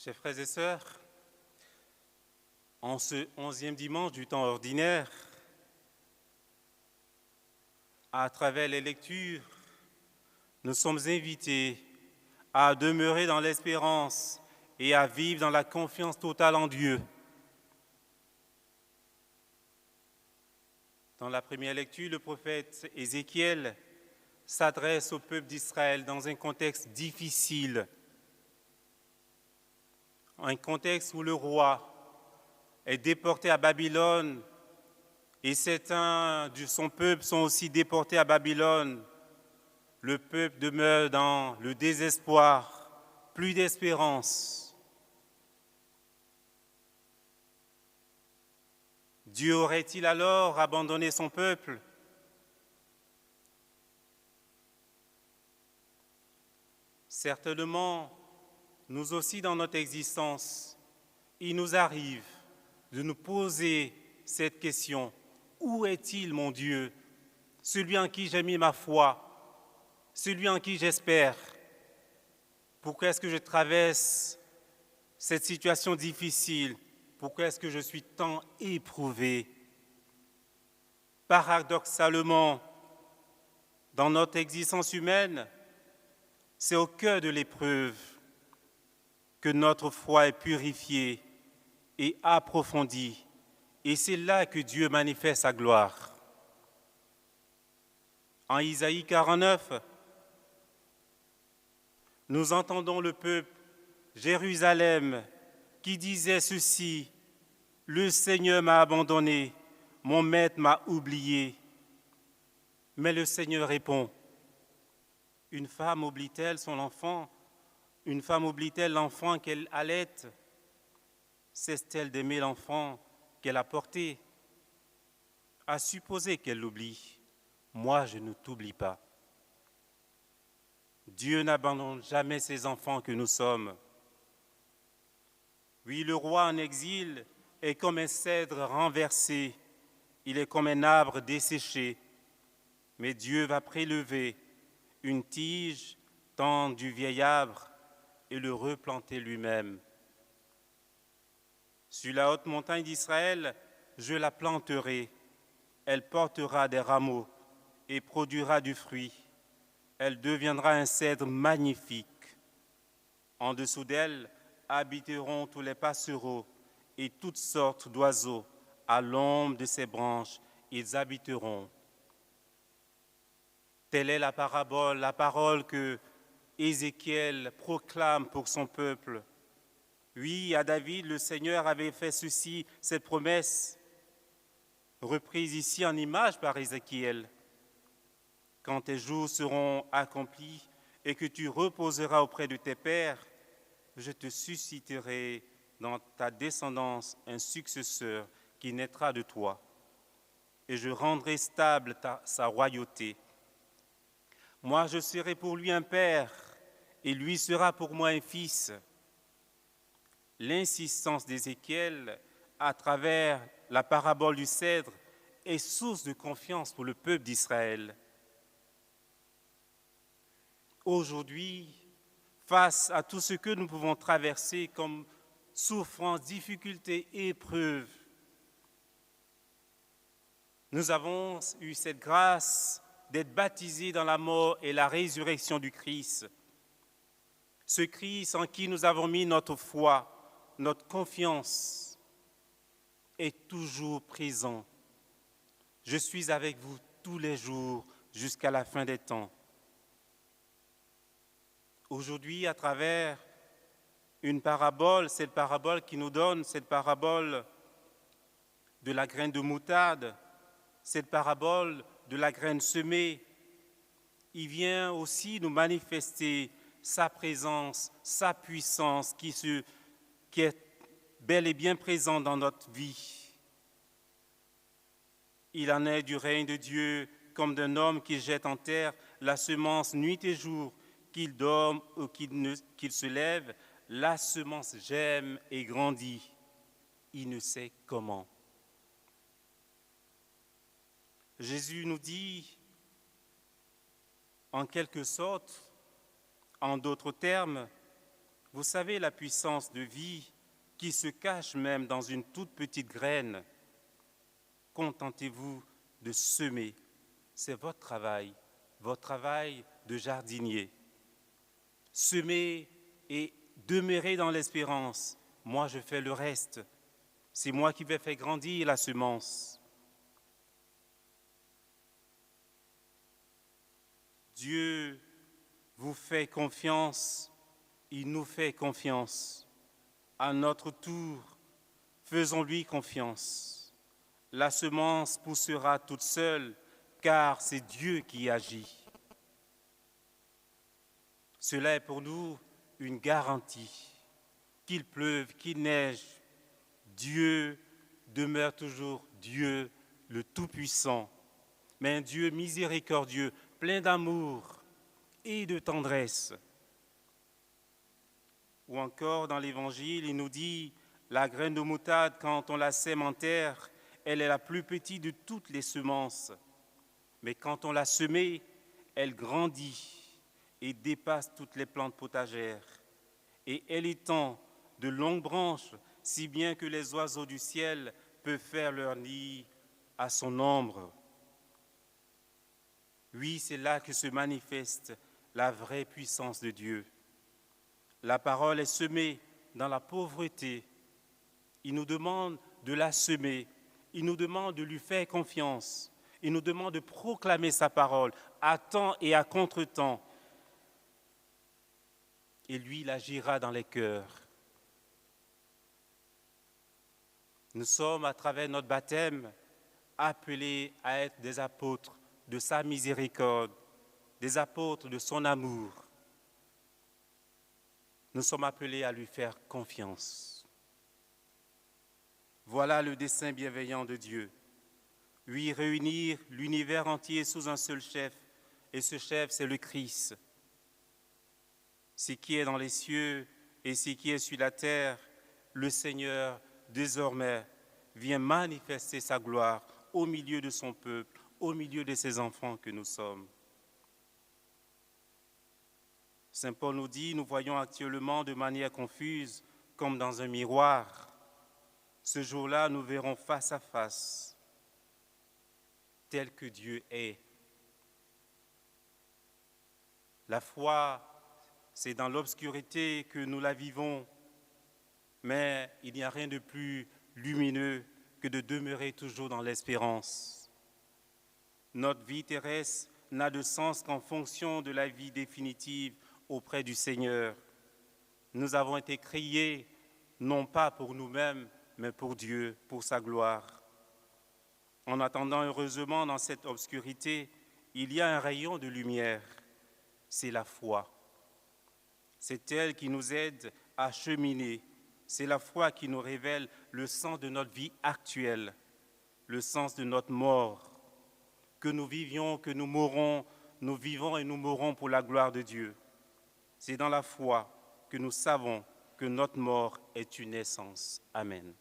Chers frères et sœurs, en ce 11e dimanche du temps ordinaire, à travers les lectures, nous sommes invités à demeurer dans l'espérance et à vivre dans la confiance totale en Dieu. Dans la première lecture, le prophète Ézéchiel s'adresse au peuple d'Israël dans un contexte difficile, un contexte où le roi est déporté à Babylone et certains de son peuple sont aussi déportés à Babylone. Le peuple demeure dans le désespoir, plus d'espérance. Dieu aurait-il alors abandonné son peuple? Certainement, nous aussi dans notre existence, il nous arrive de nous poser cette question. Où est-il, mon Dieu, celui en qui j'ai mis ma foi, celui en qui j'espère? Pourquoi est-ce que je traverse cette situation difficile? Pourquoi est-ce que je suis tant éprouvé? Paradoxalement, dans notre existence humaine, c'est au cœur de l'épreuve que notre foi est purifiée et approfondie. Et c'est là que Dieu manifeste sa gloire. En Isaïe 49, nous entendons le peuple Jérusalem qui disait ceci: « Le Seigneur m'a abandonné, mon maître m'a oublié. » Mais le Seigneur répond: « Une femme oublie-t-elle son enfant? Une femme oublie-t-elle l'enfant qu'elle allaite? Cesse-t-elle d'aimer l'enfant qu'elle a porté? À supposer qu'elle l'oublie, moi je ne t'oublie pas. » Dieu n'abandonne jamais ses enfants que nous sommes. Oui, le roi en exil est comme un cèdre renversé, il est comme un arbre desséché, mais Dieu va prélever une tige tendre du vieil arbre et le replanter lui-même. Sur la haute montagne d'Israël, je la planterai, elle portera des rameaux et produira du fruit. Elle deviendra un cèdre magnifique. En dessous d'elle habiteront tous les passereaux et toutes sortes d'oiseaux. À l'ombre de ses branches, ils habiteront. Telle est la parole que Ézéchiel proclame pour son peuple. Oui, à David, le Seigneur avait fait ceci, cette promesse, reprise ici en image par Ézéchiel. Quand tes jours seront accomplis et que tu reposeras auprès de tes pères, je te susciterai dans ta descendance un successeur qui naîtra de toi, et je rendrai stable sa royauté. Moi, je serai pour lui un père, et lui sera pour moi un fils. L'insistance d'Ézéchiel à travers la parabole du cèdre est source de confiance pour le peuple d'Israël. Aujourd'hui, face à tout ce que nous pouvons traverser comme souffrance, difficultés et épreuves, nous avons eu cette grâce d'être baptisés dans la mort et la résurrection du Christ. Ce Christ en qui nous avons mis notre foi, notre confiance, est toujours présent. Je suis avec vous tous les jours jusqu'à la fin des temps. Aujourd'hui, à travers une parabole, cette parabole qui nous donne, cette parabole de la graine de moutarde, cette parabole de la graine semée, il vient aussi nous manifester sa présence, sa puissance qui est bel et bien présente dans notre vie. Il en est du règne de Dieu comme d'un homme qui jette en terre la semence nuit et jour, qu'il dorme ou qu'il se lève, la semence germe et grandit. Il ne sait comment. Jésus nous dit, en quelque sorte, en d'autres termes, Vous savez la puissance de vie qui se cache même dans une toute petite graine. Contentez-vous de semer. C'est votre travail de jardinier. Semez et demeurez dans l'espérance. Moi, je fais le reste. C'est moi qui vais faire grandir la semence. Dieu vous fait confiance, il nous fait confiance. À notre tour, faisons-lui confiance. La semence poussera toute seule, car c'est Dieu qui agit. Cela est pour nous une garantie. Qu'il pleuve, qu'il neige, Dieu demeure toujours Dieu, le Tout-Puissant, mais un Dieu miséricordieux, plein d'amour et de tendresse. Ou encore dans l'Évangile, il nous dit, la graine de moutarde, quand on la sème en terre, elle est la plus petite de toutes les semences. Mais quand on l'a semée, elle grandit et dépasse toutes les plantes potagères. Et elle étend de longues branches, si bien que les oiseaux du ciel peuvent faire leur nid à son ombre. Oui, c'est là que se manifeste la vraie puissance de Dieu. La parole est semée dans la pauvreté. Il nous demande de la semer. Il nous demande de lui faire confiance. Il nous demande de proclamer sa parole à temps et à contre-temps. Et lui, il agira dans les cœurs. Nous sommes, à travers notre baptême, appelés à être des apôtres de sa miséricorde, des apôtres de son amour. Nous sommes appelés à lui faire confiance. Voilà le dessein bienveillant de Dieu. Lui réunir l'univers entier sous un seul chef, et ce chef, c'est le Christ. Ce qui est dans les cieux et ce qui est sur la terre, le Seigneur, désormais, vient manifester sa gloire au milieu de son peuple, au milieu de ses enfants que nous sommes. Saint Paul nous dit, nous voyons actuellement de manière confuse, comme dans un miroir. Ce jour-là, nous verrons face à face, tel que Dieu est. La foi, c'est dans l'obscurité que nous la vivons, mais il n'y a rien de plus lumineux que de demeurer toujours dans l'espérance. Notre vie terrestre n'a de sens qu'en fonction de la vie définitive auprès du Seigneur. Nous avons été créés non pas pour nous-mêmes, mais pour Dieu, pour sa gloire. En attendant heureusement dans cette obscurité, il y a un rayon de lumière, c'est la foi. C'est elle qui nous aide à cheminer. C'est la foi qui nous révèle le sens de notre vie actuelle, le sens de notre mort. Que nous vivions, que nous mourons, nous vivons et nous mourons pour la gloire de Dieu. C'est dans la foi que nous savons que notre mort est une naissance. Amen.